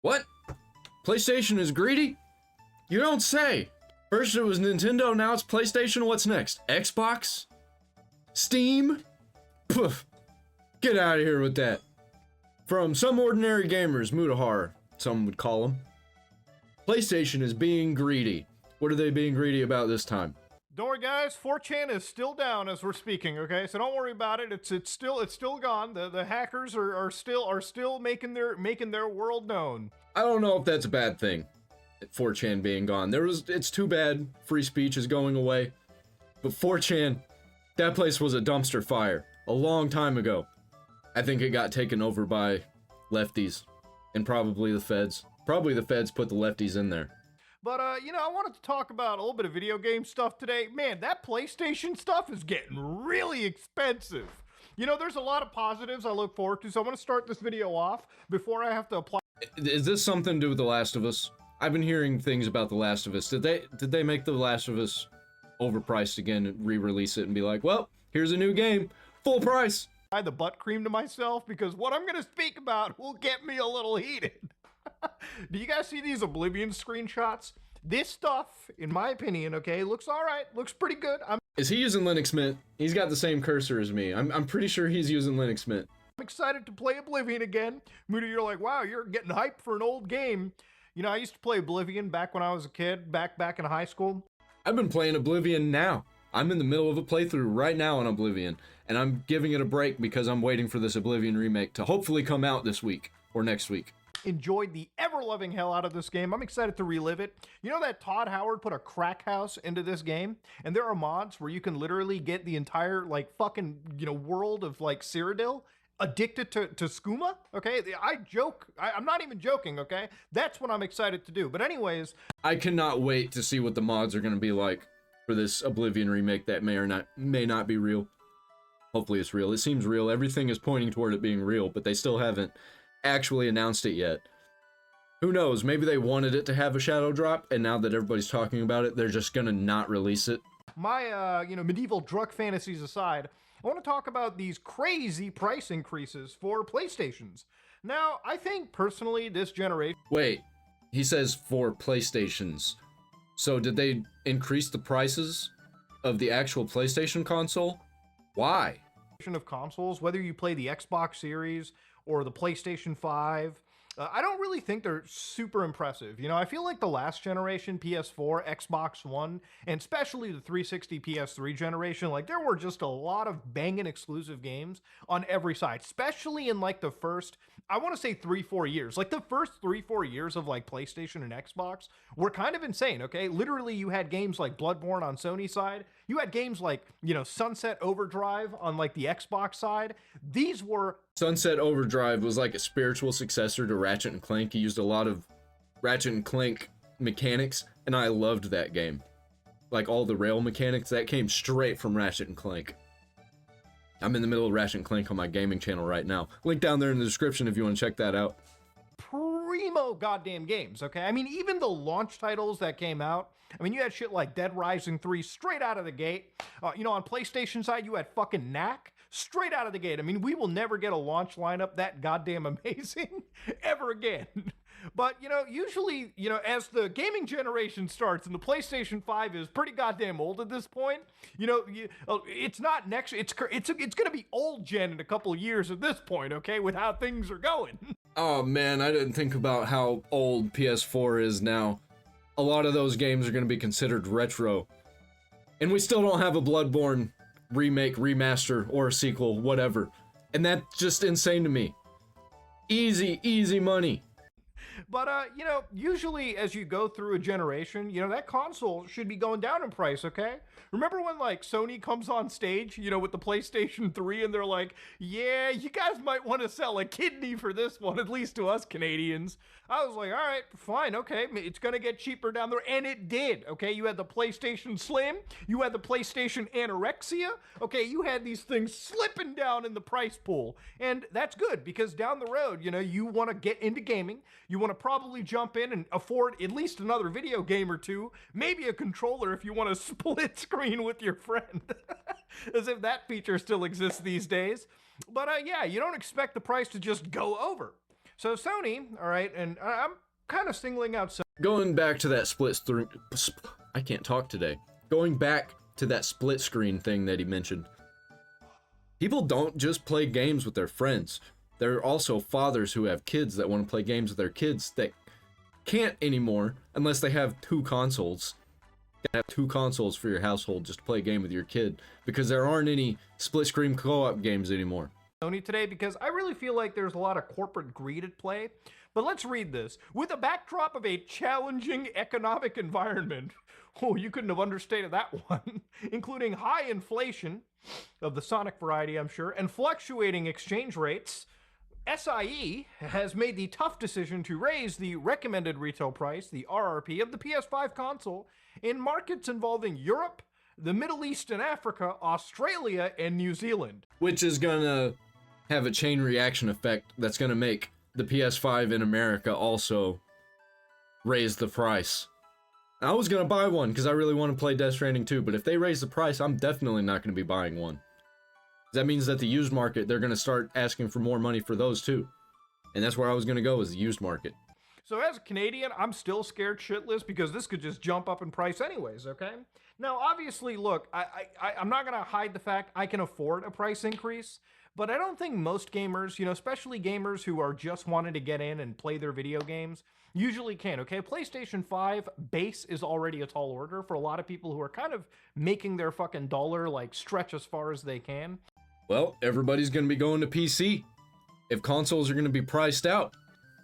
What? PlayStation is greedy? You don't say. First it was Nintendo, now it's PlayStation. What's next? Xbox? Steam? Poof. Get out of here with that. From some ordinary gamers, Mutahar, some would call them. PlayStation is being greedy. What are they being greedy about this time? Don't worry, guys. 4chan is still down as we're speaking. Okay, so don't worry about it. It's still gone. The hackers are still making their world known. I don't know if that's a bad thing. 4chan being gone. It's too bad. Free speech is going away. But 4chan, that place was a dumpster fire a long time ago. I think it got taken over by lefties and probably the feds. Probably the feds put the lefties in there. But, I wanted to talk about a little bit of video game stuff today. Man, that PlayStation stuff is getting really expensive. There's a lot of positives I look forward to, so I want to start this video off before I have to apply. Is this something to do with The Last of Us? I've been hearing things about The Last of Us. Did they make The Last of Us overpriced again and re-release it and be like, well, here's a new game, full price? The butt cream to myself because what I'm going to speak about will get me a little heated. Do you guys see these Oblivion screenshots? This stuff, in my opinion, okay, looks all right, looks pretty good. Is he using Linux Mint? He's got the same cursor as me. I'm pretty sure he's using Linux Mint. I'm excited to play Oblivion again. Moody, you're like, wow, you're getting hyped for an old game. I used to play Oblivion back when I was a kid, back in high school. I've been playing Oblivion now. I'm in the middle of a playthrough right now on Oblivion, and I'm giving it a break because I'm waiting for this Oblivion remake to hopefully come out this week or next week. Enjoyed the ever-loving hell out of this game. I'm excited to relive it. You know that Todd Howard put a crack house into this game? And there are mods where you can literally get the entire, fucking, world of, Cyrodiil addicted to skooma, okay? I joke. I'm not even joking, okay? That's what I'm excited to do. But anyways... I cannot wait to see what the mods are going to be like for this Oblivion remake that may not be real. Hopefully it's real. It seems real. Everything is pointing toward it being real, but they still haven't actually announced it yet. Who knows? Maybe they wanted it to have a shadow drop, and now that everybody's talking about it, they're just gonna not release it. My, medieval drug fantasies aside, I want to talk about these crazy price increases for PlayStations. Now, I think personally this generation... Wait, he says for PlayStations. So did they increase the prices of the actual PlayStation console? Why? Of consoles, whether you play the Xbox Series or the PlayStation 5, I don't really think they're super impressive. I feel like the last generation, PS4, Xbox One, and especially the 360 PS3 generation, there were just a lot of banging exclusive games on every side, especially in the first, I want to say 3-4 years. The first 3-4 years of PlayStation and Xbox were kind of insane, okay? Literally, you had games like Bloodborne on Sony's side. You had games like, Sunset Overdrive on the Xbox side. These were... Sunset Overdrive was like a spiritual successor to Ratchet and Clank. He used a lot of Ratchet and Clank mechanics, and I loved that game. All the rail mechanics, that came straight from Ratchet and Clank. I'm in the middle of Ratchet and Clank on my gaming channel right now. Link down there in the description if you want to check that out. Primo goddamn games, okay? Even the launch titles that came out, you had shit like Dead Rising 3 straight out of the gate. On PlayStation side, you had fucking Knack straight out of the gate. We will never get a launch lineup that goddamn amazing ever again. But, usually, as the gaming generation starts and the PlayStation 5 is pretty goddamn old at this point, it's not next, it's going to be old gen in a couple of years at this point, okay, with how things are going. Oh man, I didn't think about how old PS4 is now. A lot of those games are going to be considered retro. And we still don't have a Bloodborne remake, remaster, or a sequel, whatever. And that's just insane to me. Easy money. But, usually as you go through a generation, that console should be going down in price, okay? Remember when, Sony comes on stage, with the PlayStation 3, and they're like, yeah, you guys might want to sell a kidney for this one, at least to us Canadians. I was like, all right, fine, okay, it's going to get cheaper down there, and it did, okay? You had the PlayStation Slim, you had the PlayStation Anorexia, okay? You had these things slipping down in the price pool, and that's good, because down the road, you want to get into gaming, you want to probably jump in and afford at least another video game or two, maybe a controller if you want to split screen with your friend. As if that feature still exists these days. But yeah, you don't expect the price to just go over. So Sony, all right, and I'm kind of singling out Sony. Going back to that I can't talk today. Going back to that split screen thing that he mentioned. People don't just play games with their friends. There are also fathers who have kids that want to play games with their kids that can't anymore unless they have two consoles. You have two consoles for your household just to play a game with your kid because there aren't any split screen co-op games anymore. Sony today because I really feel like there's a lot of corporate greed at play. But let's read this. With a backdrop of a challenging economic environment, oh, you couldn't have understated that one, including high inflation of the Sonic variety, I'm sure, and fluctuating exchange rates, SIE has made the tough decision to raise the recommended retail price, the RRP, of the PS5 console in markets involving Europe, the Middle East and Africa, Australia, and New Zealand. Which is gonna have a chain reaction effect that's gonna make the PS5 in America also raise the price. I was gonna buy one because I really want to play Death Stranding 2, but if they raise the price, I'm definitely not gonna be buying one. That means that the used market, they're gonna start asking for more money for those too. And that's where I was gonna go, is the used market. So as a Canadian, I'm still scared shitless because this could just jump up in price anyways, okay? Now, obviously, look, I'm not gonna hide the fact I can afford a price increase, but I don't think most gamers, especially gamers who are just wanting to get in and play their video games, usually can, okay? PlayStation 5 base is already a tall order for a lot of people who are kind of making their fucking dollar, stretch as far as they can. Well, everybody's gonna be going to PC. If consoles are gonna be priced out,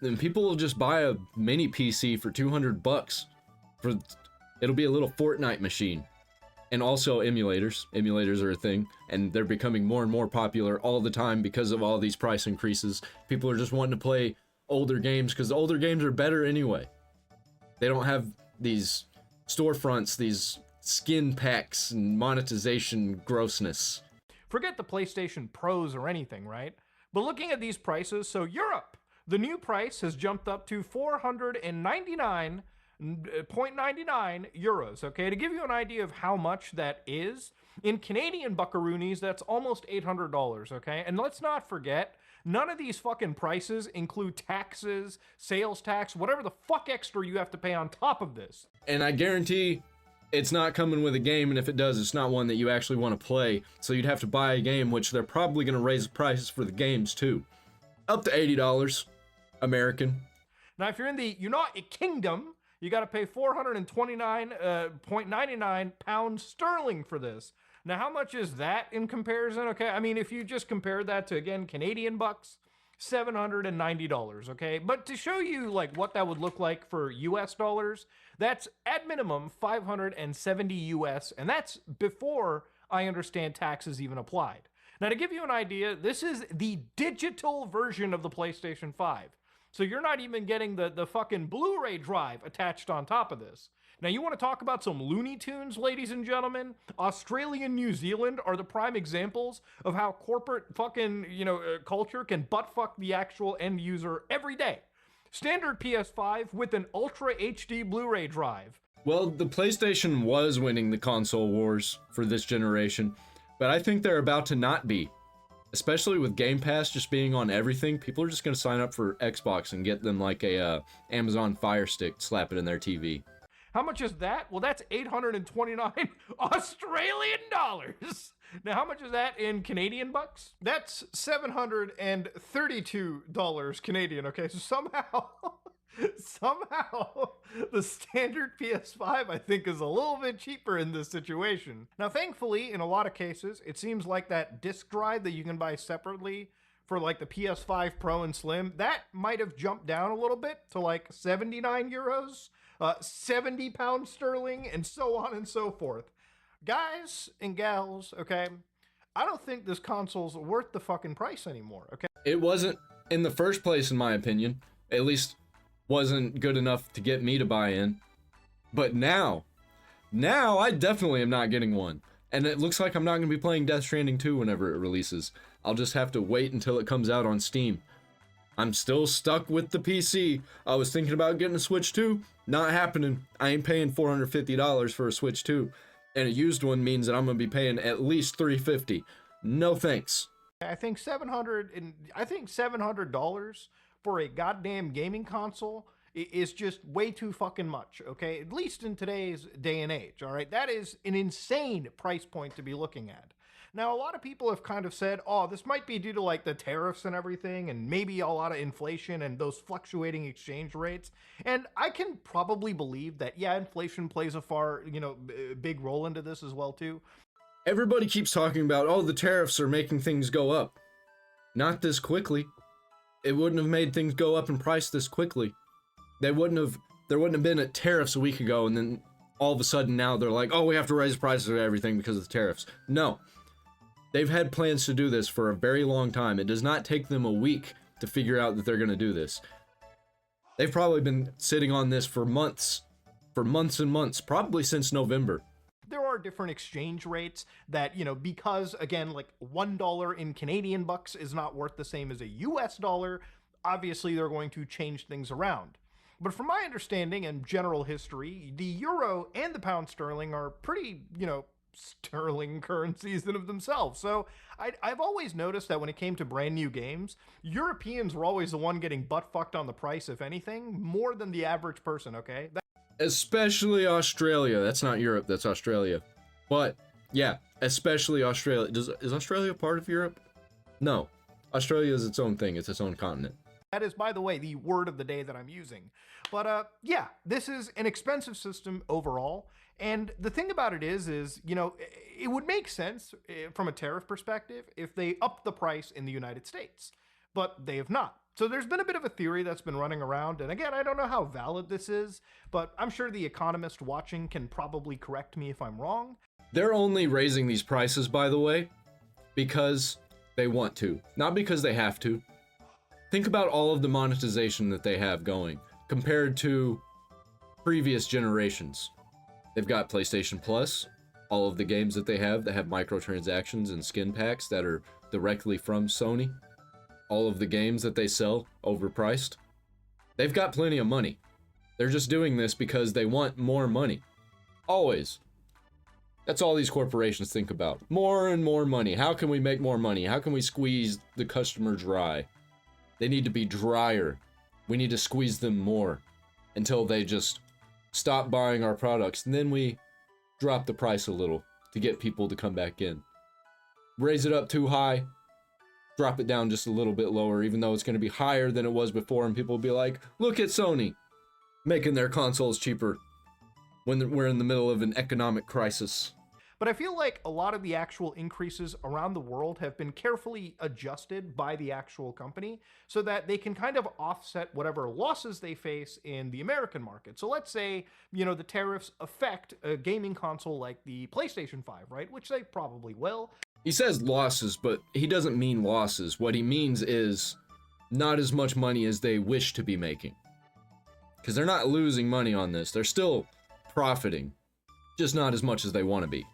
then people will just buy a mini PC for $200. It'll be a little Fortnite machine. And also emulators. Emulators are a thing, and they're becoming more and more popular all the time because of all these price increases. People are just wanting to play older games because the older games are better anyway. They don't have these storefronts, these skin packs and monetization grossness. Forget the PlayStation Pros or anything, right? But looking at these prices, so Europe, the new price has jumped up to 499.99 euros, okay? To give you an idea of how much that is, in Canadian buckaroonies, that's almost $800, okay? And let's not forget, none of these fucking prices include taxes, sales tax, whatever the fuck extra you have to pay on top of this. And I guarantee it's not coming with a game, and if it does, it's not one that you actually want to play. So you'd have to buy a game, which they're probably going to raise the prices for the games too. Up to $80 American. Now, if you're in the United Kingdom, you got to pay 429.99 pounds sterling for this. Now, how much is that in comparison? Okay, I mean, if you just compare that to, again, Canadian bucks, $790, okay? But to show you, what that would look like for US dollars, that's at minimum 570 US, and that's before I understand taxes even applied. Now, to give you an idea, this is the digital version of the PlayStation 5. So you're not even getting the fucking Blu-ray drive attached on top of this. Now, you want to talk about some Looney Tunes, ladies and gentlemen? Australia and New Zealand are the prime examples of how corporate fucking, culture can butt-fuck the actual end user every day. Standard PS5 with an Ultra HD Blu-ray drive. Well, the PlayStation was winning the console wars for this generation, but I think they're about to not be. Especially with Game Pass just being on everything, people are just going to sign up for Xbox and get them a Amazon Fire Stick, slap it in their TV. How much is that? Well, that's 829 Australian dollars. Now, how much is that in Canadian bucks? That's $732 Canadian, okay? So somehow the standard PS5, I think, is a little bit cheaper in this situation. Now, thankfully, in a lot of cases, it seems like that disc drive that you can buy separately for the PS5 Pro and Slim, that might have jumped down a little bit to 79 euros, 70 pounds sterling, and so on and so forth. Guys and gals, okay, I don't think this console's worth the fucking price anymore, okay? It wasn't in the first place, in my opinion. At least wasn't good enough to get me to buy in. But now I definitely am not getting one. And it looks like I'm not going to be playing Death Stranding 2 whenever it releases. I'll just have to wait until it comes out on Steam. I'm still stuck with the PC. I was thinking about getting a Switch 2. Not happening. I ain't paying $450 for a Switch 2. And a used one means that I'm going to be paying at least $350. No thanks. I think $700 for a goddamn gaming console is just way too fucking much, okay? At least in today's day and age, all right? That is an insane price point to be looking at. Now, a lot of people have kind of said, oh, this might be due to like the tariffs and everything, and maybe a lot of inflation and those fluctuating exchange rates. And I can probably believe that, yeah, inflation plays a big role into this as well, too. Everybody keeps talking about, oh, the tariffs are making things go up. Not this quickly. It wouldn't have made things go up in price this quickly. There wouldn't have been a tariffs a week ago, and then all of a sudden now they're like, oh, we have to raise prices of everything because of the tariffs. No. They've had plans to do this for a very long time. It does not take them a week to figure out that they're going to do this. They've probably been sitting on this for months and months, probably since November. There are different exchange rates that, because, again, like $1 in Canadian bucks is not worth the same as a US dollar, obviously they're going to change things around. But from my understanding and general history, the euro and the pound sterling are pretty, sterling currencies in of themselves. So I've always noticed that when it came to brand new games, Europeans were always the one getting butt fucked on the price, if anything, more than the average person, okay? Especially Australia. That's not Europe, that's Australia. But, yeah, especially Australia. Is Australia part of Europe? No. Australia is its own thing, it's its own continent. That is, by the way, the word of the day that I'm using. But, yeah, this is an expensive system overall. And the thing about it is, it would make sense from a tariff perspective if they upped the price in the United States. But they have not. So there's been a bit of a theory that's been running around. And again, I don't know how valid this is, but I'm sure the economist watching can probably correct me if I'm wrong. They're only raising these prices, by the way, because they want to, not because they have to. Think about all of the monetization that they have going compared to previous generations. They've got PlayStation Plus, all of the games that they have that have microtransactions and skin packs that are directly from Sony, all of the games that they sell overpriced. They've got plenty of money. They're just doing this because they want more money. Always. That's all these corporations think about. More and more money. How can we make more money? How can we squeeze the customer dry? They need to be drier. We need to squeeze them more until they just stop buying our products, and then we drop the price a little to get people to come back in. Raise it up too high, drop it down just a little bit lower, even though it's going to be higher than it was before, and people will be like, look at Sony making their consoles cheaper when we're in the middle of an economic crisis. But I feel like a lot of the actual increases around the world have been carefully adjusted by the actual company so that they can kind of offset whatever losses they face in the American market. So let's say, the tariffs affect a gaming console like the PlayStation 5, right? Which they probably will. He says losses, but he doesn't mean losses. What he means is not as much money as they wish to be making. Because they're not losing money on this. They're still profiting, just not as much as they want to be.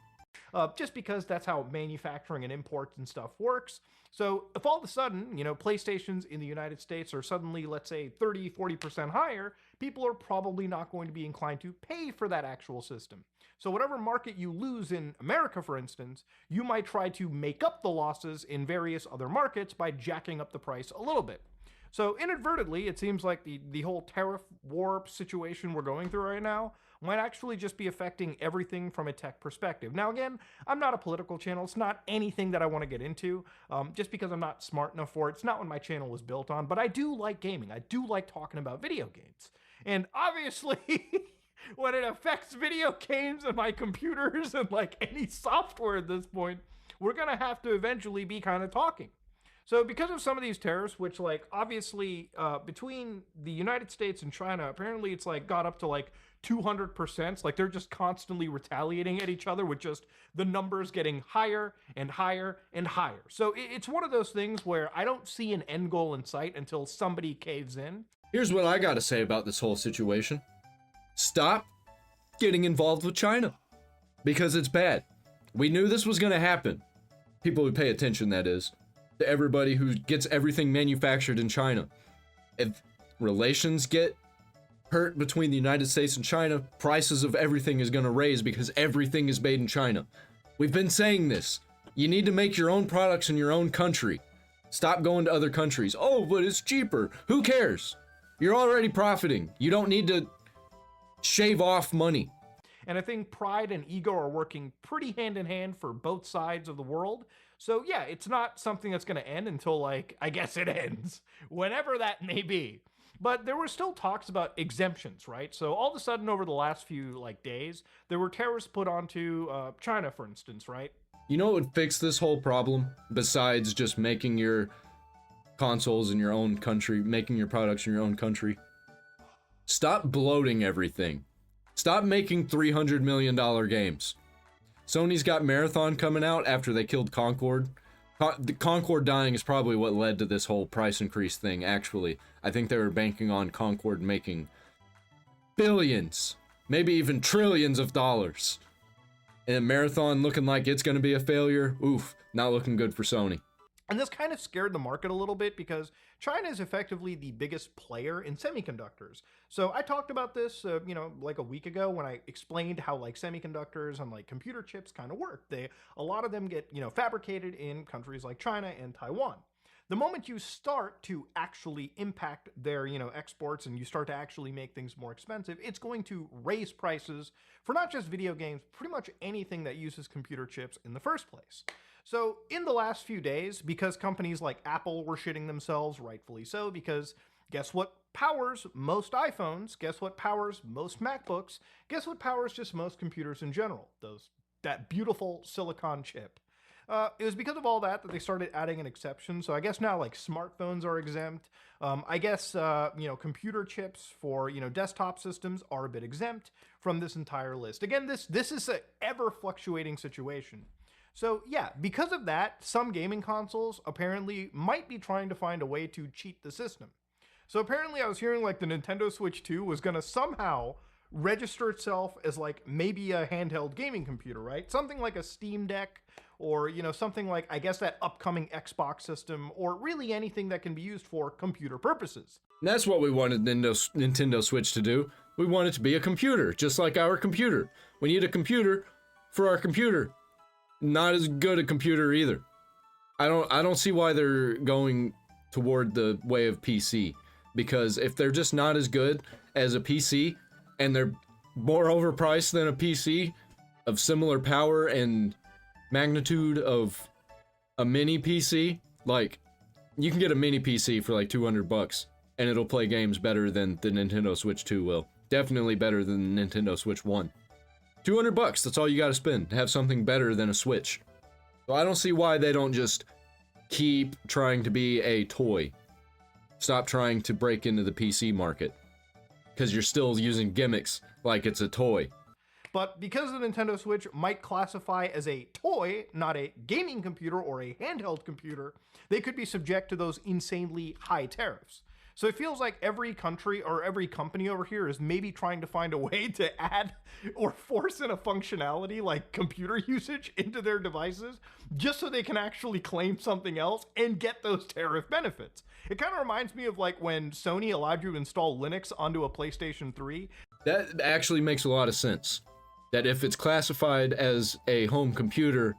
Just because that's how manufacturing and imports and stuff works. So if all of a sudden, PlayStations in the United States are suddenly, let's say, 30, 40% higher, people are probably not going to be inclined to pay for that actual system. So whatever market you lose in America, for instance, you might try to make up the losses in various other markets by jacking up the price a little bit. So inadvertently, it seems like the whole tariff war situation we're going through right now might actually just be affecting everything from a tech perspective. Now, again, I'm not a political channel. It's not anything that I want to get into, just because I'm not smart enough for it. It's not what my channel was built on, but I do like gaming. I do like talking about video games. And obviously, when it affects video games and my computers and like any software at this point, we're going to have to eventually be kind of talking. So because of some of these tariffs, which obviously between the United States and China, apparently it's got up to 200%. They're just constantly retaliating at each other with just the numbers getting higher and higher and higher. So it's one of those things where I don't see an end goal in sight until somebody caves in. Here's what I gotta say about this whole situation. Stop getting involved with China. Because it's bad. We knew this was gonna happen. People who pay attention, that is. To everybody who gets everything manufactured in China. If relations get hurt between the United States and China, prices of everything is going to raise because everything is made in China. We've been saying this. You need to make your own products in your own country. Stop going to other countries. Oh, but it's cheaper. Who cares? You're already profiting. You don't need to shave off money. And I think pride and ego are working pretty hand in hand for both sides of the world. So yeah, it's not something that's going to end until, like, I guess it ends, whenever that may be. But there were still talks about exemptions, right? So all of a sudden over the last few days, there were tariffs put onto China, for instance, right? You know what would fix this whole problem, besides just making your consoles in your own country, making your products in your own country? Stop bloating everything. Stop making $300 million games. Sony's got Marathon coming out after they killed Concord. The Concord dying is probably what led to this whole price increase thing, actually. I think they were banking on Concord making billions, maybe even trillions of dollars. And Marathon looking like it's going to be a failure. Oof, not looking good for Sony. And this kind of scared the market a little bit because China is effectively the biggest player in semiconductors. So I talked about this, like a week ago when I explained how semiconductors and computer chips kind of work. A lot of them get, fabricated in countries like China and Taiwan. The moment you start to actually impact their, exports and you start to actually make things more expensive, it's going to raise prices for not just video games, pretty much anything that uses computer chips in the first place. So in the last few days, because companies like Apple were shitting themselves, rightfully so, because guess what powers most iPhones? Guess what powers most MacBooks? Guess what powers just most computers in general? That beautiful silicon chip. It was because of all that they started adding an exception. So I guess now smartphones are exempt. I guess computer chips for desktop systems are a bit exempt from this entire list. Again, this is an ever fluctuating situation. So yeah, because of that, some gaming consoles apparently might be trying to find a way to cheat the system. So apparently I was hearing the Nintendo Switch 2 was going to somehow register itself as maybe a handheld gaming computer, right? Something like a Steam Deck, or something like, I guess, that upcoming Xbox system, or really anything that can be used for computer purposes. That's what we wanted Nintendo Switch to do. We want it to be a computer, just like our computer. We need a computer for our computer. Not as good a computer either. I don't see why they're going toward the way of PC, because if they're just not as good as a PC and they're more overpriced than a PC of similar power and magnitude of a mini PC, you can get a mini PC for $200 and it'll play games better than the Nintendo Switch 2 will. Definitely better than the Nintendo Switch 1. $200, that's all you gotta spend to have something better than a Switch. So I don't see why they don't just keep trying to be a toy. Stop trying to break into the PC market, because you're still using gimmicks like it's a toy. But because the Nintendo Switch might classify as a toy, not a gaming computer or a handheld computer, they could be subject to those insanely high tariffs. So it feels like every country or every company over here is maybe trying to find a way to add or force in a functionality like computer usage into their devices just so they can actually claim something else and get those tariff benefits. It kind of reminds me of when Sony allowed you to install Linux onto a PlayStation 3. That actually makes a lot of sense. That if it's classified as a home computer,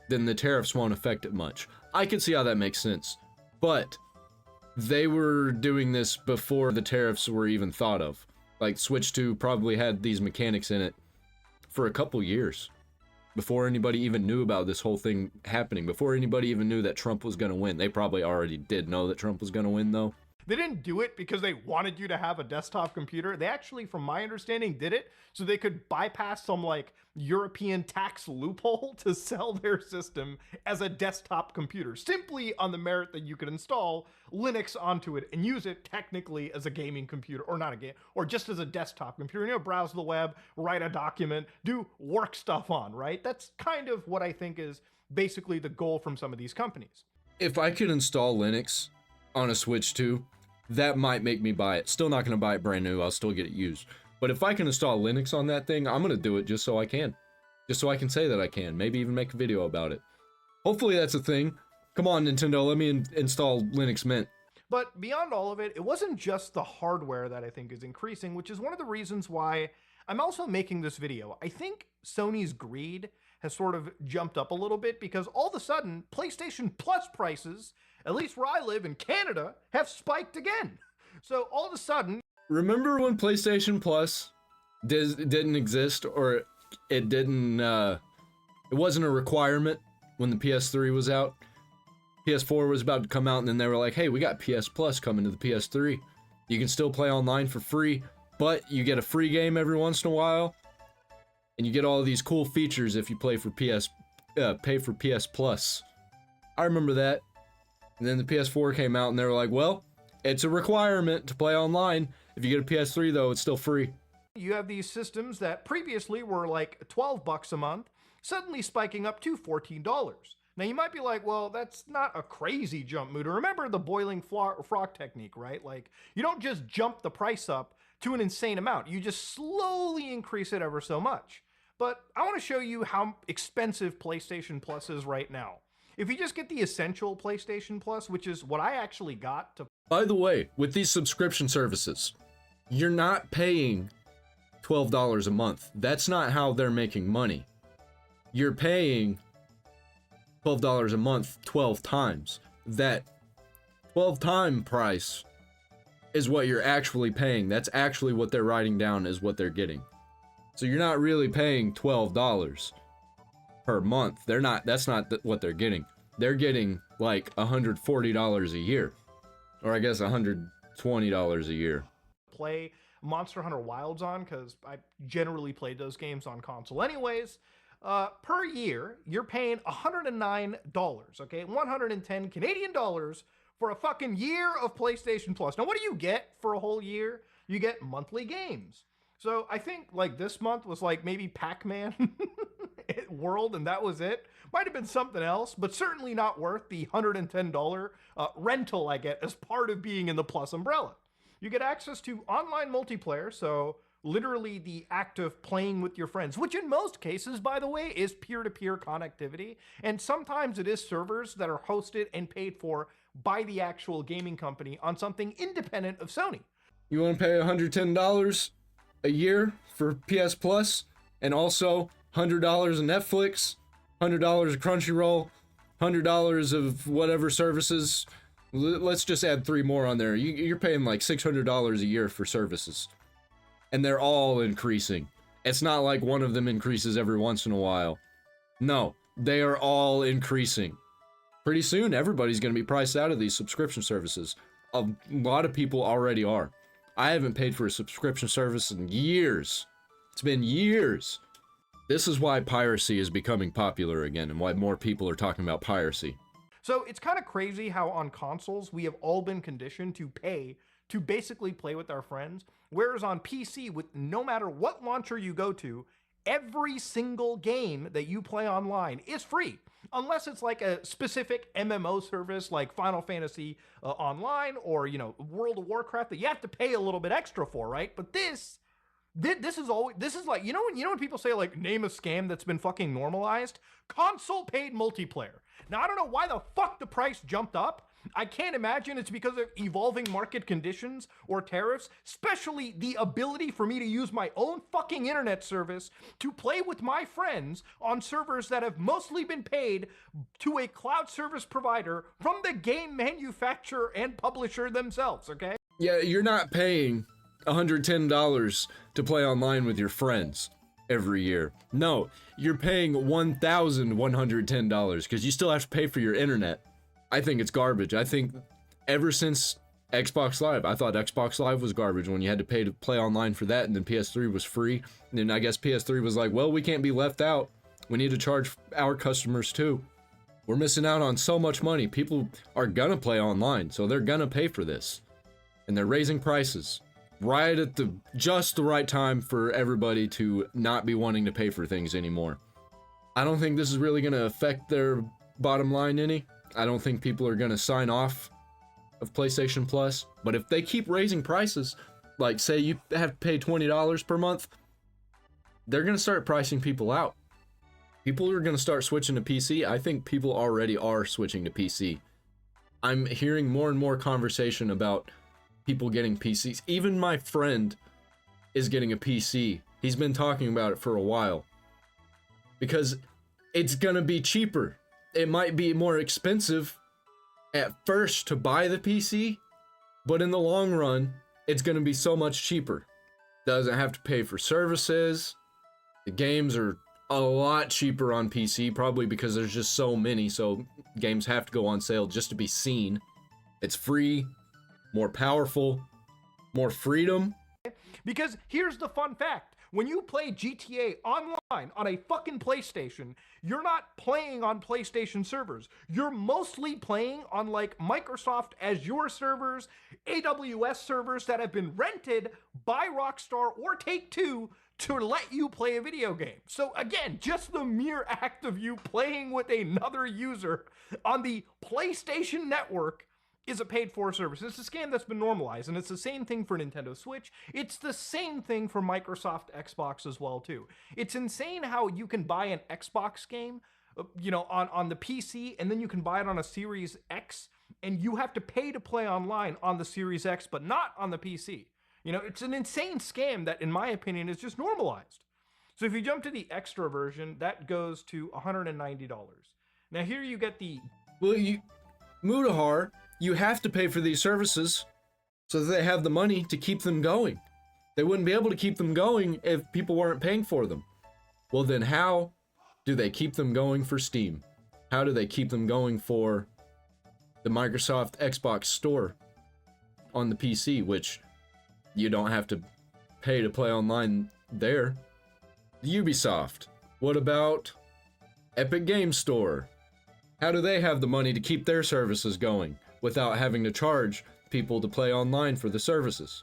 then the tariffs won't affect it much. I can see how that makes sense. But they were doing this before the tariffs were even thought of. Switch 2 probably had these mechanics in it for a couple years before anybody even knew about this whole thing happening, before anybody even knew that Trump was going to win. They probably already did know that Trump was going to win, though. They didn't do it because they wanted you to have a desktop computer. They actually, from my understanding, did it so they could bypass some European tax loophole to sell their system as a desktop computer, simply on the merit that you could install Linux onto it and use it technically as a gaming computer, or not a game, or just as a desktop computer, browse the web, write a document, do work stuff on, right? That's kind of what I think is basically the goal from some of these companies. If I could install Linux on a Switch 2, that might make me buy it. Still not going to buy it brand new, I'll still get it used. But if I can install Linux on that thing, I'm going to do it just so I can. Just so I can say that I can. Maybe even make a video about it. Hopefully that's a thing. Come on, Nintendo, let me install Linux Mint. But beyond all of it, it wasn't just the hardware that I think is increasing, which is one of the reasons why I'm also making this video. I think Sony's greed has sort of jumped up a little bit because all of a sudden, PlayStation Plus prices at least where I live in Canada, have spiked again. So all of a sudden, Remember when PlayStation Plus didn't exist, or it didn't, it wasn't a requirement when the PS3 was out? PS4 was about to come out, and then they were like, hey, we got PS Plus coming to the PS3. You can still play online for free, but you get a free game every once in a while, and you get all of these cool features if you pay for PS Plus. I remember that. And then the PS4 came out, and they were like, well, it's a requirement to play online. If you get a PS3, though, it's still free. you have these systems that previously were like $12 a month, suddenly spiking up to $14. Now you might be like, well, that's not a crazy jump, Muda. Remember the boiling frog technique, right? Like, you don't just jump the price up to an insane amount. You just slowly increase it ever so much. But I want to show you how expensive PlayStation Plus is right now. If you just get the essential PlayStation Plus, which is what I actually got to... By the way, with these subscription services, you're not paying $12 a month. That's not how they're making money. You're paying $12 a month 12 times. That 12-time price is what you're actually paying. That's actually what they're writing down as what they're getting. So you're not really paying $12 per month. That's not what they're getting. They're getting like $140 a year. Or I guess $120 a year. Play Monster Hunter Wilds on, because I generally played those games on console anyways. Per year, you're paying $109, okay? 110 Canadian dollars for a fucking year of PlayStation Plus. Now, what do you get for a whole year? You get monthly games. So I think like this month was like maybe Pac-Man World, and that was it. Might have been something else, but certainly not worth the $110 rental I get as part of being in the Plus umbrella. You get access to online multiplayer, so literally the act of playing with your friends, which in most cases, by the way, is peer-to-peer connectivity. And sometimes it is servers that are hosted and paid for by the actual gaming company on something independent of Sony. You want to pay $110 a year for PS Plus, and also $100 of Netflix, $100 of Crunchyroll, $100 of whatever services. Let's just add 3 more on there. You're paying like $600 a year for services. And they're all increasing. It's not like one of them increases every once in a while. No, they are all increasing. Pretty soon, everybody's going to be priced out of these subscription services. A lot of people already are. I haven't paid for a subscription service in years. It's been years. This is why piracy is becoming popular again, and why more people are talking about piracy. So it's kind of crazy how on consoles we have all been conditioned to pay to basically play with our friends, whereas on PC, with no matter what launcher you go to, every single game that you play online is free, unless it's like a specific MMO service like Final Fantasy Online or, you know, World of Warcraft that you have to pay a little bit extra for, right? But this is like, you know when people say like name a scam that's been fucking normalized? Console paid multiplayer. Now I don't know why the fuck the price jumped up. I can't imagine it's because of evolving market conditions or tariffs, especially the ability for me to use my own fucking internet service to play with my friends on servers that have mostly been paid to a cloud service provider from the game manufacturer and publisher themselves, okay? Yeah, you're not paying $110 to play online with your friends every year. No, you're paying $1,110 because you still have to pay for your internet. I think it's garbage. I think ever since Xbox Live, I thought Xbox Live was garbage when you had to pay to play online for that, and then PS3 was free. And then I guess PS3 was like, well, we can't be left out. We need to charge our customers too. We're missing out on so much money. People are gonna play online, so they're gonna pay for this. And they're raising prices right at just the right time for everybody to not be wanting to pay for things anymore. I don't think this is really gonna affect their bottom line any. I don't think people are going to sign off of PlayStation Plus, but if they keep raising prices, like say you have to pay $20 per month, they're going to start pricing people out. People are going to start switching to PC. I think people already are switching to PC. I'm hearing more and more conversation about people getting PCs. Even my friend is getting a PC. He's been talking about it for a while. Because it's going to be cheaper. It might be more expensive, at first to buy the PC, but in the long run, it's going to be so much cheaper. Doesn't have to pay for services. The games are a lot cheaper on PC, probably because there's just so many, so games have to go on sale just to be seen. It's free, more powerful, more freedom. Because here's the fun fact. When you play GTA online on a fucking PlayStation, you're not playing on PlayStation servers. You're mostly playing on like Microsoft Azure servers, AWS servers that have been rented by Rockstar or Take-Two to let you play a video game. So again, just the mere act of you playing with another user on the PlayStation Network is a paid-for service. It's a scam that's been normalized, and it's the same thing for Nintendo Switch. It's the same thing for Microsoft Xbox as well, too. It's insane how you can buy an Xbox game, on the PC, and then you can buy it on a Series X, and you have to pay to play online on the Series X, but not on the PC. It's an insane scam that, in my opinion, is just normalized. So if you jump to the extra version, that goes to $190. Now here you get the... Well, Mudahar, you have to pay for these services so that they have the money to keep them going. They wouldn't be able to keep them going if people weren't paying for them. Well, then how do they keep them going for Steam? How do they keep them going for the Microsoft Xbox Store on the PC, which you don't have to pay to play online there? Ubisoft. What about Epic Games Store? How do they have the money to keep their services going without having to charge people to play online for the services?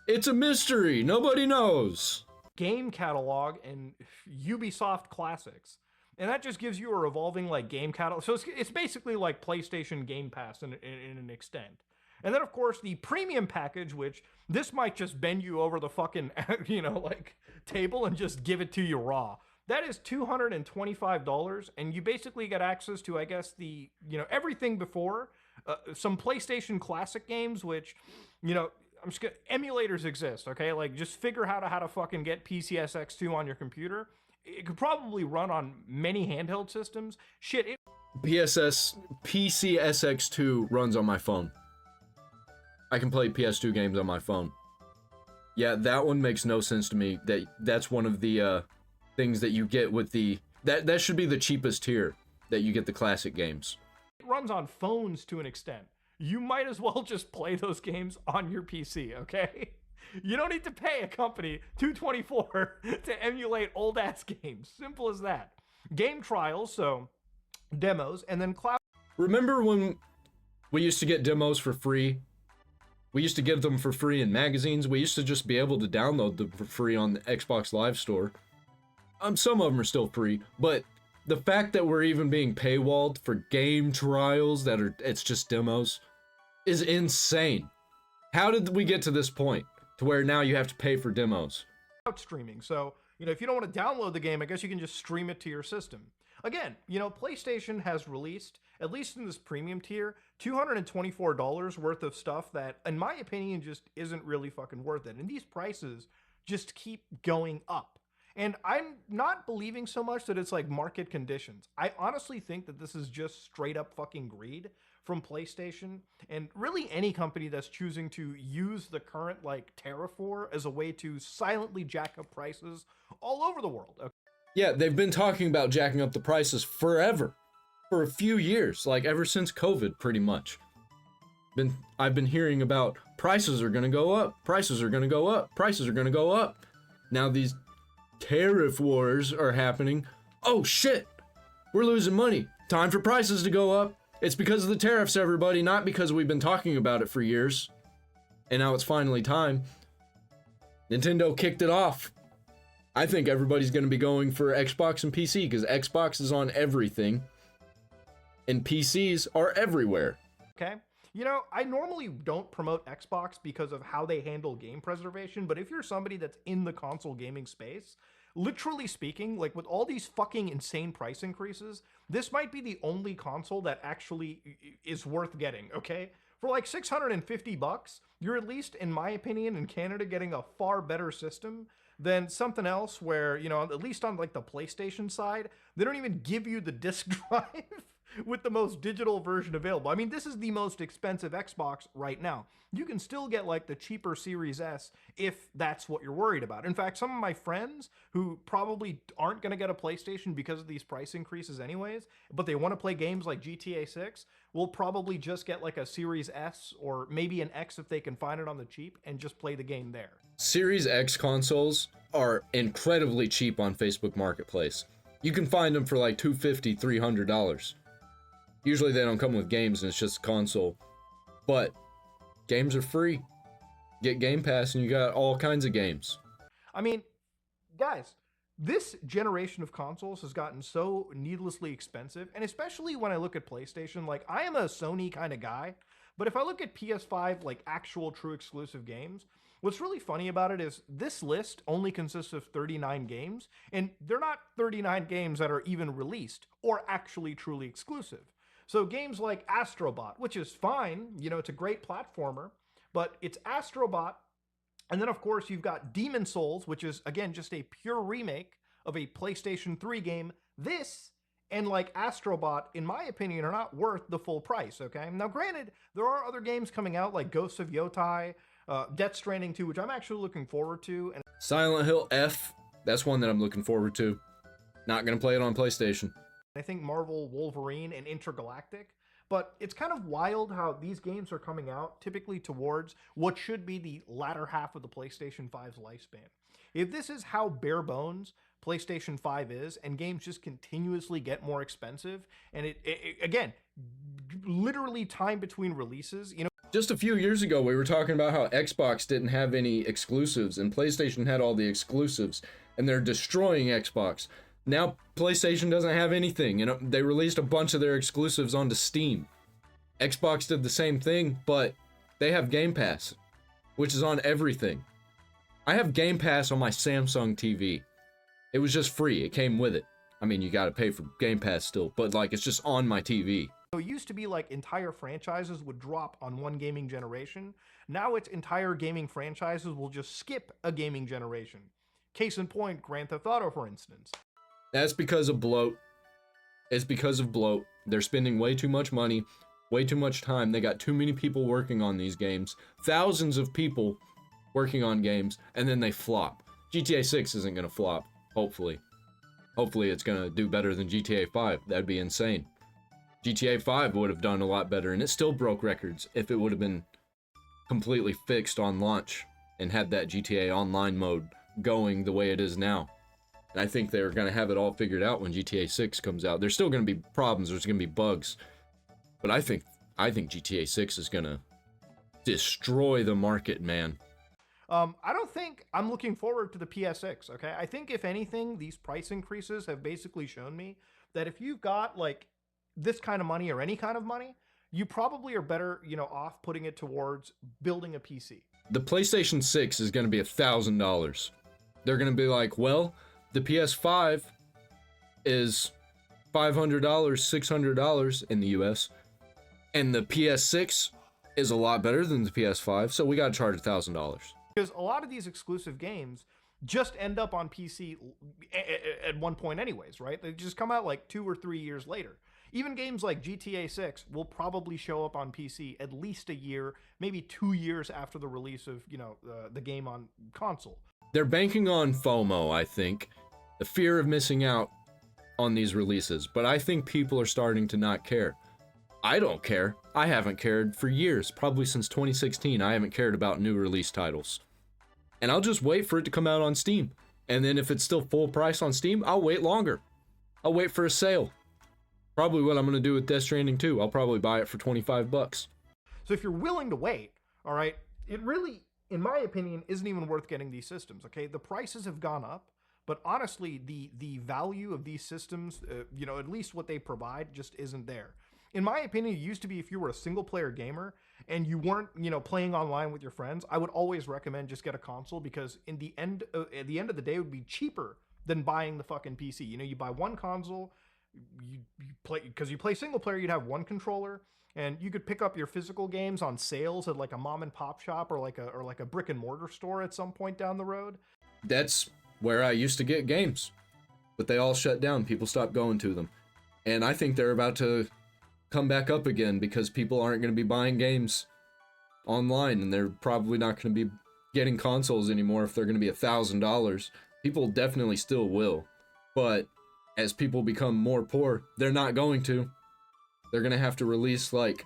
It's a mystery. Nobody knows. Game catalog and Ubisoft classics. And that just gives you a revolving game catalog. So it's basically like PlayStation Game Pass in an extent. And then, of course, the premium package, which this might just bend you over the fucking, table and just give it to you raw. That is $225, and you basically get access to, I guess, everything before. Some PlayStation Classic games, which, I'm just gonna, emulators exist, okay? Just figure out how to fucking get PCSX2 on your computer. It could probably run on many handheld systems. Shit, PCSX2 runs on my phone. I can play PS2 games on my phone. Yeah, that one makes no sense to me. That's one of the things that you get with that should be the cheapest tier, that you get the classic games. It runs on phones to an extent. You might as well just play those games on your PC, okay? You don't need to pay a company $224 to emulate old ass games. Simple as that. Game trials, so demos, and then cloud. Remember when we used to get demos for free? We used to get them for free in magazines. We used to just be able to download them for free on the Xbox Live Store. Some of them are still free, but the fact that we're even being paywalled for game trials it's just demos is insane. How did we get to this point to where now you have to pay for demos? Streaming. So, if you don't want to download the game, I guess you can just stream it to your system. Again, PlayStation has released, at least in this premium tier, $224 worth of stuff that, in my opinion, just isn't really fucking worth it. And these prices just keep going up. And I'm not believing so much that it's market conditions. I honestly think that this is just straight up fucking greed from PlayStation and really any company that's choosing to use the current tariff war as a way to silently jack up prices all over the world. Okay? Yeah, they've been talking about jacking up the prices forever. For a few years, ever since COVID, pretty much. I've been hearing about prices are gonna go up, prices are gonna go up, prices are gonna go up. Now these tariff wars are happening. Oh shit! We're losing money. Time for prices to go up. It's because of the tariffs, everybody, not because we've been talking about it for years. And now it's finally time. Nintendo kicked it off. I think everybody's gonna be going for Xbox and PC because Xbox is on everything. And PCs are everywhere. Okay. I normally don't promote Xbox because of how they handle game preservation, but if you're somebody that's in the console gaming space, literally speaking, with all these fucking insane price increases, this might be the only console that actually is worth getting, okay? For $650, you're at least, in my opinion, in Canada, getting a far better system than something else where, at least on the PlayStation side, they don't even give you the disc drive. with the most digital version available. I mean, this is the most expensive Xbox right now. You can still get like the cheaper Series S if that's what you're worried about. In fact, some of my friends who probably aren't going to get a PlayStation because of these price increases anyways, but they want to play games like GTA 6, will probably just get like a Series S or maybe an X if they can find it on the cheap and just play the game there. Series X consoles are incredibly cheap on Facebook Marketplace. You can find them for like $250, $300. Usually they don't come with games and it's just a console. But games are free. Get Game Pass and you got all kinds of games. I mean, guys, this generation of consoles has gotten so needlessly expensive, and especially when I look at PlayStation, like I am a Sony kind of guy, but if I look at PS5, like actual true exclusive games, what's really funny about it is this list only consists of 39 games, and they're not 39 games that are even released or actually truly exclusive. So games like Astrobot, which is fine, you know, it's a great platformer, but it's Astrobot. And then, of course, you've got Demon Souls, which is, again, just a pure remake of a PlayStation 3 game. This and, like, Astrobot, in my opinion, are not worth the full price, okay? Now, granted, there are other games coming out, like Ghosts of Yotai, Death Stranding 2, which I'm actually looking forward to. And Silent Hill F, that's one that I'm looking forward to. Not gonna play it on PlayStation. I think Marvel Wolverine and Intergalactic. But it's kind of wild how these games are coming out typically towards what should be the latter half of the PlayStation 5's lifespan. If this is how bare bones PlayStation 5 is, and games just continuously get more expensive, and it again, literally time between releases, you know. Just a few years ago, we were talking about how Xbox didn't have any exclusives, and PlayStation had all the exclusives, and they're destroying Xbox. Now PlayStation doesn't have anything. You know, they released a bunch of their exclusives onto Steam. Xbox did the same thing, but they have Game Pass, which is on everything. I have Game Pass on my Samsung TV. It was just free. It came with it. I mean, you gotta pay for Game Pass still, but like it's just on my TV. So it used to be like entire franchises would drop on one gaming generation. Now it's entire gaming franchises will just skip a gaming generation. Case in point, Grand Theft Auto, for instance. That's because of bloat. It's because of bloat. They're spending way too much money, way too much time. They got too many people working on these games. Thousands of people working on games, and then they flop. GTA 6 isn't gonna flop, hopefully. Hopefully it's gonna do better than GTA 5. That'd be insane. GTA 5 would have done a lot better, and it still broke records if it would have been completely fixed on launch and had that GTA Online mode going the way it is now. I think they're going to have it all figured out when GTA 6 comes out. There's still going to be problems, there's going to be bugs. But I think GTA 6 is going to destroy the market, man. I don't think I'm looking forward to the PS6, okay? I think if anything, these price increases have basically shown me that if you've got like this kind of money or any kind of money, you probably are better, you know, off putting it towards building a PC. The PlayStation 6 is going to be $1,000. They're going to be like, well, the PS5 is $500, $600 in the US, and the PS6 is a lot better than the PS5, so we got to charge $1,000. Because a lot of these exclusive games just end up on PC at one point anyways, right? They just come out like 2 or 3 years later. Even games like GTA 6 will probably show up on PC at least a year, maybe 2 years after the release of, you know, the game on console. They're banking on FOMO, I think. The fear of missing out on these releases, but I think people are starting to not care. I don't care. I haven't cared for years, probably since 2016. I haven't cared about new release titles. And I'll just wait for it to come out on Steam. And then if it's still full price on Steam, I'll wait longer. I'll wait for a sale. Probably what I'm going to do with Death Stranding 2. I'll probably buy it for $25. So if you're willing to wait, all right, it really, in my opinion, isn't even worth getting these systems, okay? The prices have gone up. But honestly, the value of these systems, you know, at least what they provide, just isn't there. In my opinion, it used to be if you were a single-player gamer and you weren't, you know, playing online with your friends, I would always recommend just get a console because at the end of the day, it would be cheaper than buying the fucking PC. You know, you buy one console, you play because you play single player, you'd have one controller, and you could pick up your physical games on sales at like a mom and pop shop or like a brick and mortar store at some point down the road. That's where I used to get games, but they all shut down. People stopped going to them, and I think they're about to come back up again because people aren't going to be buying games online, and they're probably not going to be getting consoles anymore if they're going to be $1,000. People definitely still will, but as people become more poor, they're not going to. They're going to have to release like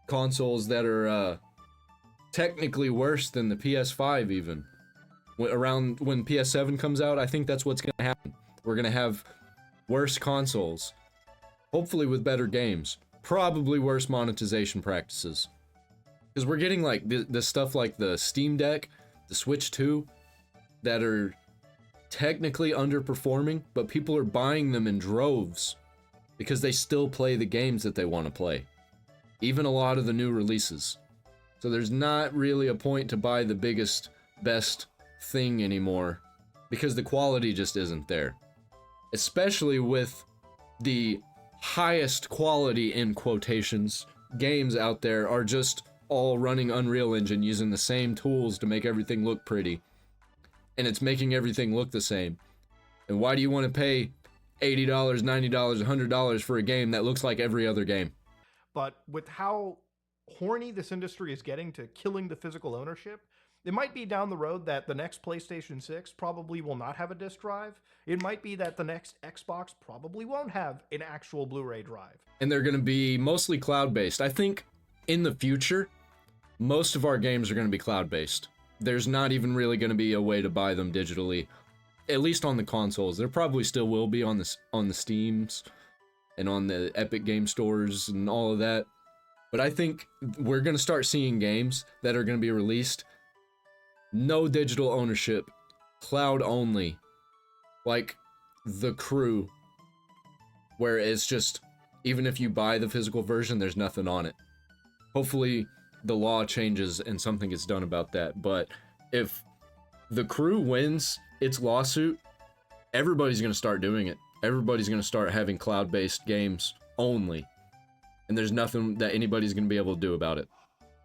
consoles that are technically worse than the PS5 even. Around when PS7 comes out, I think that's what's going to happen. We're going to have worse consoles, hopefully with better games, probably worse monetization practices. Because we're getting like the stuff like the Steam Deck, the Switch 2, that are technically underperforming, but people are buying them in droves because they still play the games that they want to play. Even a lot of the new releases. So there's not really a point to buy the biggest, best thing anymore because the quality just isn't there. Especially with the highest quality, in quotations, games out there are just all running Unreal Engine using the same tools to make everything look pretty. And it's making everything look the same. And why do you want to pay $80, $90, $100 for a game that looks like every other game? But with how horny this industry is getting to killing the physical ownership, it might be down the road that the next PlayStation 6 probably will not have a disc drive. It might be that the next Xbox probably won't have an actual Blu-ray drive. And they're going to be mostly cloud-based. I think in the future, most of our games are going to be cloud-based. There's not even really going to be a way to buy them digitally, at least on the consoles. There probably still will be on the Steams and on the Epic Game Stores and all of that. But I think we're going to start seeing games that are going to be released no digital ownership, cloud only, like The Crew, where it's just, even if you buy the physical version, there's nothing on it. Hopefully the law changes and something gets done about that, but if The Crew wins its lawsuit, everybody's going to start doing it. Everybody's going to start having cloud-based games only, and there's nothing that anybody's going to be able to do about it,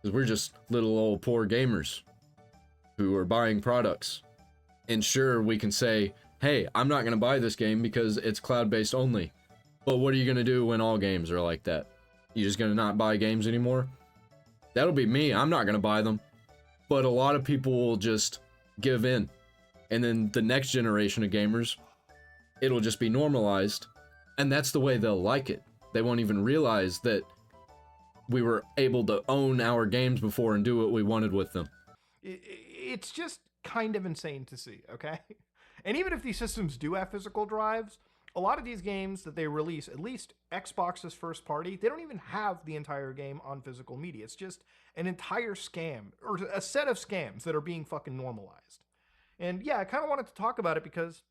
because we're just little old poor gamers who are buying products. And sure, we can say, hey, I'm not going to buy this game because it's cloud-based only. But what are you going to do when all games are like that? You just going to not buy games anymore? That'll be me. I'm not going to buy them. But a lot of people will just give in. And then the next generation of gamers, it'll just be normalized. And that's the way they'll like it. They won't even realize that we were able to own our games before and do what we wanted with them. It's just kind of insane to see, okay? And even if these systems do have physical drives, a lot of these games that they release, at least Xbox's first party, they don't even have the entire game on physical media. It's just an entire scam, or a set of scams that are being fucking normalized. And yeah, I kind of wanted to talk about it because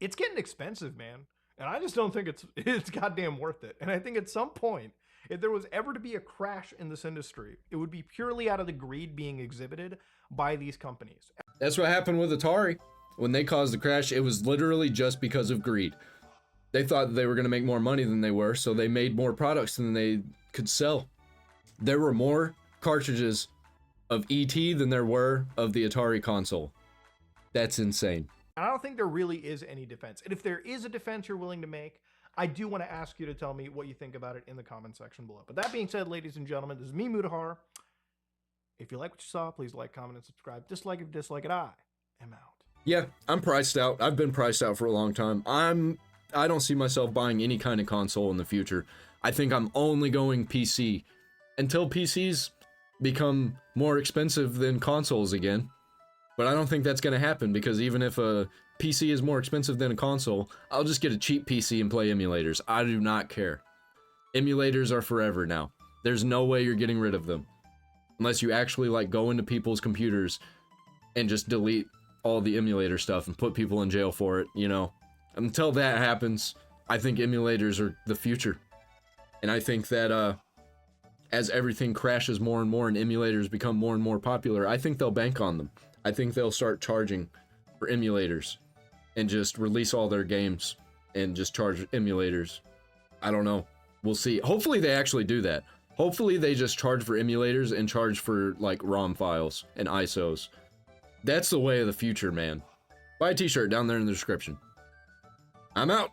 it's getting expensive, man. And I just don't think it's goddamn worth it. And I think at some point, if there was ever to be a crash in this industry, it would be purely out of the greed being exhibited by these companies. That's what happened with Atari. When they caused the crash, it was literally just because of greed. They thought that they were going to make more money than they were, so they made more products than they could sell. There were more cartridges of E.T. than there were of the Atari console. That's insane. I don't think there really is any defense. And if there is a defense you're willing to make, I do want to ask you to tell me what you think about it in the comment section below. But that being said, ladies and gentlemen, this is me, Mudahar. If you like what you saw, please like, comment, and subscribe. Dislike if you dislike it, I am out. Yeah, I'm priced out. I've been priced out for a long time. I don't see myself buying any kind of console in the future. I think I'm only going PC until PCs become more expensive than consoles again. But I don't think that's going to happen, because even if a PC is more expensive than a console, I'll just get a cheap PC and play emulators. I do not care. Emulators are forever now. There's no way you're getting rid of them. Unless you actually like go into people's computers and just delete all the emulator stuff and put people in jail for it, you know. Until that happens, I think emulators are the future. And I think that as everything crashes more and more and emulators become more and more popular, I think they'll bank on them. I think they'll start charging for emulators and just release all their games and just charge emulators. I don't know. We'll see. Hopefully they actually do that. Hopefully they just charge for emulators and charge for like ROM files and ISOs. That's the way of the future, man. Buy a t-shirt down there in the description. I'm out.